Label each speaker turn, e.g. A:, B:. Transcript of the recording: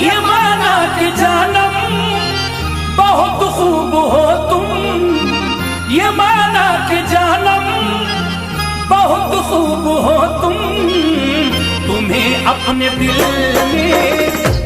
A: ये माना कि जानम बहुत खूब हो तुम, ये माना कि जानम बहुत खूब हो तुम, तुम्हें अपने दिल में